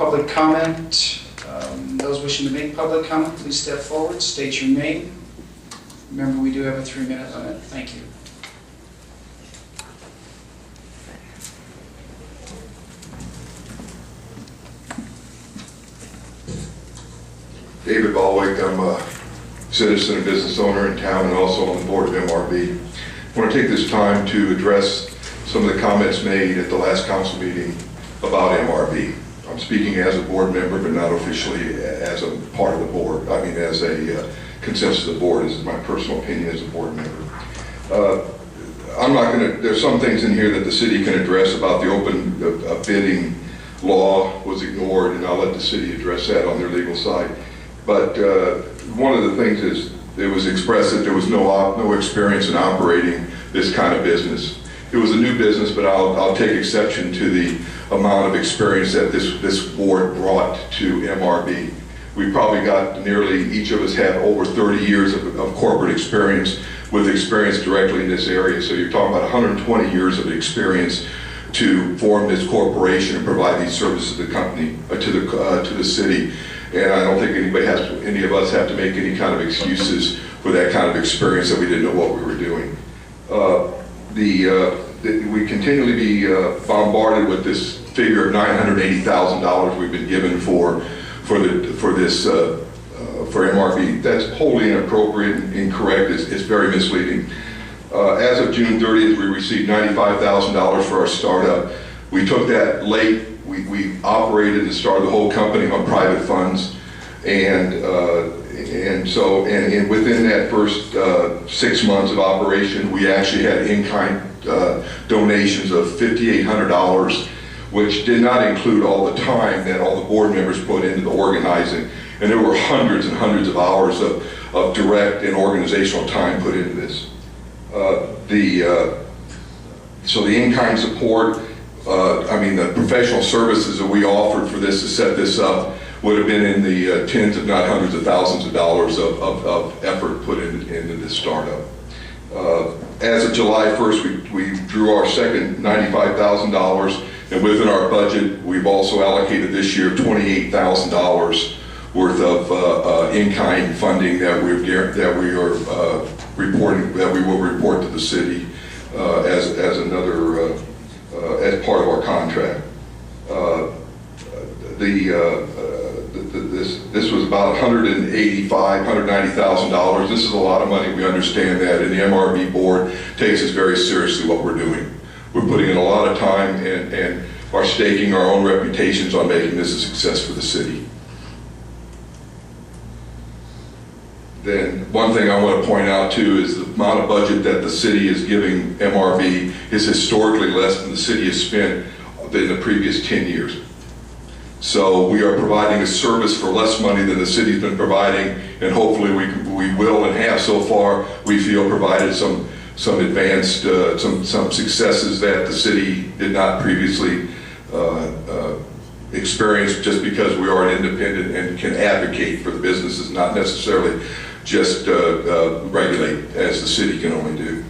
public comment. Those wishing to make public comment, please step forward, state your name. Remember, we do have a 3-minute limit. Thank you. David Ballweg. I'm a citizen and business owner in town and also on the board of MRB. I want to take this time to address some of the comments made at the last council meeting about MRB. I'm speaking as a board member, but not officially as a part of the board. I mean, as a consensus of the board. This is my personal opinion as a board member. I'm not going to, there's some things in here that the city can address about the open bidding law was ignored, and I'll let the city address that on their legal side. But one of the things is, it was expressed that there was no experience in operating this kind of business. It was a new business, but I'll take exception to the amount of experience that this board brought to MRB. We probably got nearly, each of us had over 30 years of corporate experience with experience directly in this area. So you're talking about 120 years of experience to form this corporation and provide these services to the company, to the city. And I don't think any of us have to make any kind of excuses for that kind of experience that we didn't know what we were doing. We continually be bombarded with this figure of $980,000 we've been given for MRB. That's wholly inappropriate and incorrect. It's very misleading. As of June 30th, we received $95,000 for our startup. We took that late. We operated and started the whole company on private funds, and within that first 6 months of operation, we actually had in-kind donations of $5,800, which did not include all the time that all the board members put into the organizing. And there were hundreds and hundreds of hours of direct and organizational time put into this. So the in-kind support, the professional services that we offered for this to set this up would have been in the tens, if not hundreds of thousands of dollars of effort put into this startup. As of July 1st, we drew our second $95,000, and within our budget, we've also allocated this year $28,000 worth of in-kind funding that we will report to the city as another as part of our contract. This was about $190,000. This is a lot of money. We understand that, and the MRB board takes us very seriously what we're doing. We're putting in a lot of time and are staking our own reputations on making this a success for the city. Then one thing I want to point out too is the amount of budget that the city is giving MRB is historically less than the city has spent in the previous 10 years. So we are providing a service for less money than the city's been providing, and hopefully we will and have so far, we feel, provided some advanced, some successes that the city did not previously experience, just because we are an independent and can advocate for the businesses, not necessarily just regulate as the city can only do.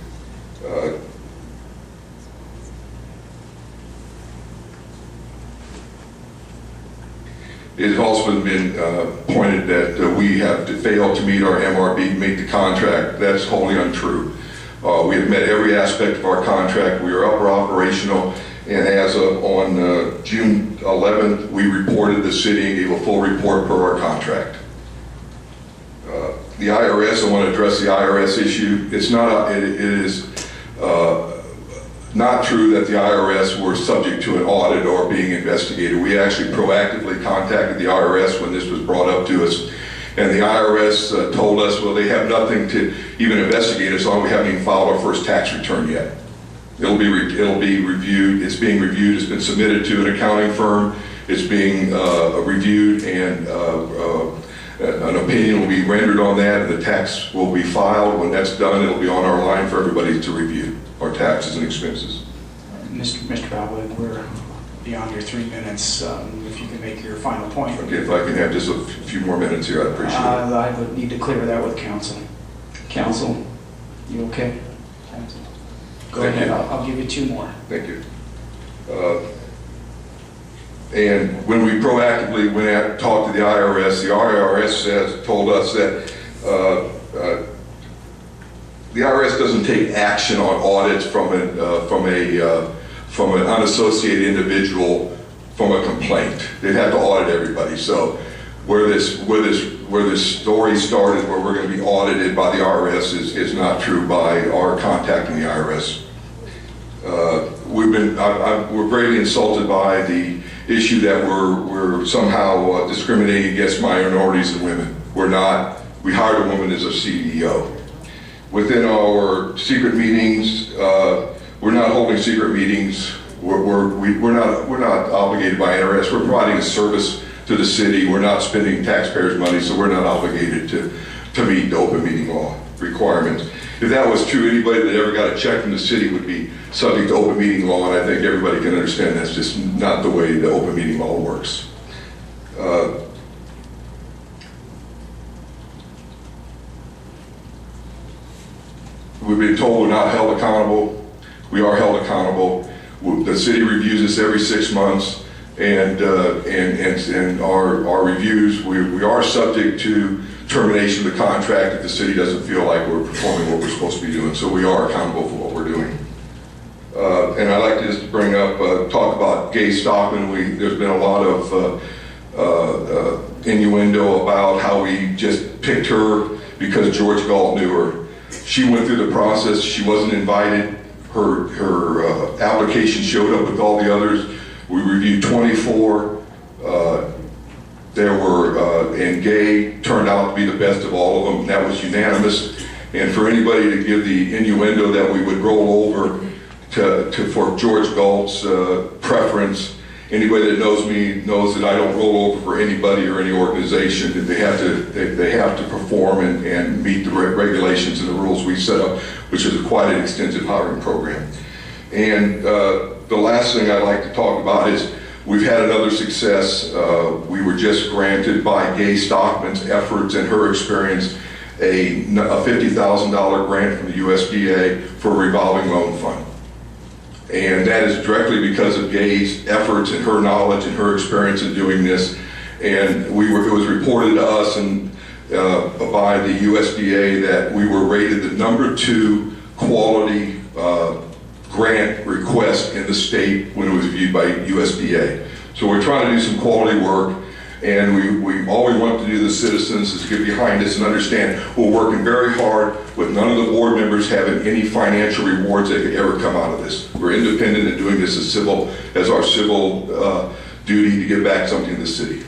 It has also been pointed that we have failed to meet our MRB, meet the contract. That's wholly untrue. We have met every aspect of our contract. We are operational, and as of on June 11th, we reported the city and gave a full report per our contract. The IRS, I want to address the IRS issue. It is not true that the IRS were subject to an audit or being investigated. We actually proactively contacted the IRS when this was brought up to us, and the IRS told us, well, they have nothing to even investigate us on. We haven't even filed our first tax return yet. It'll be reviewed. It's being reviewed. It's been submitted to an accounting firm. It's being reviewed, and an opinion will be rendered on that, and the tax will be filed. When that's done, it'll be on our line for everybody to review, our taxes and expenses. Mr. Ballweg, we're beyond your 3 minutes. If you can make your final point. Okay, if I can have just a few more minutes here, I'd appreciate it. I would need to clear that with council. Council, you okay? Council. Go ahead, I'll give you 2 more. Thank you. And when we proactively went out and talked to the IRS told us that the IRS doesn't take action on audits from an unassociated individual from a complaint. They'd have to audit everybody. So where this story started, where we're going to be audited by the IRS, is not true by our contacting the IRS. We're greatly insulted by the issue that we're somehow discriminating against minorities and women. We're not. We hired a woman as a CEO. Within our secret meetings, we're not holding secret meetings. We're not obligated by IRS. We're providing a service to the city. We're not spending taxpayers' money, so we're not obligated to meet the open meeting law requirements. If that was true, anybody that ever got a check from the city would be subject to open meeting law, and I think everybody can understand that's just not the way the open meeting law works. We've been told we're not held accountable. We are held accountable. The city reviews us every 6 months, and our reviews, we are subject to termination of the contract if the city doesn't feel like we're performing what we're supposed to be doing. So we are accountable for what we're doing. And I'd like to just bring up, talk about Gay Stockman. There's been a lot of innuendo about how we just picked her because George Galt knew her. She went through the process. She wasn't invited. Her application showed up with all the others. We reviewed 24. There were, and Gay turned out to be the best of all of them. That was unanimous. And for anybody to give the innuendo that we would roll over for George Galt's preference, anybody that knows me knows that I don't roll over for anybody or any organization. They have to perform and meet the regulations and the rules we set up, which is quite an extensive hiring program. And the last thing I'd like to talk about is we've had another success. We were just granted by Gay Stockman's efforts and her experience a $50,000 grant from the USDA for a revolving loan fund. And that is directly because of Gay's efforts and her knowledge and her experience in doing this. And it was reported to us by the USDA that we were rated the #2 quality grant request in the state when it was reviewed by USDA. So we're trying to do some quality work, and all we want to do, the citizens, is get behind us and understand we're working very hard with none of the board members having any financial rewards that could ever come out of this. We're independent and doing this as our civil duty to give back something to the city.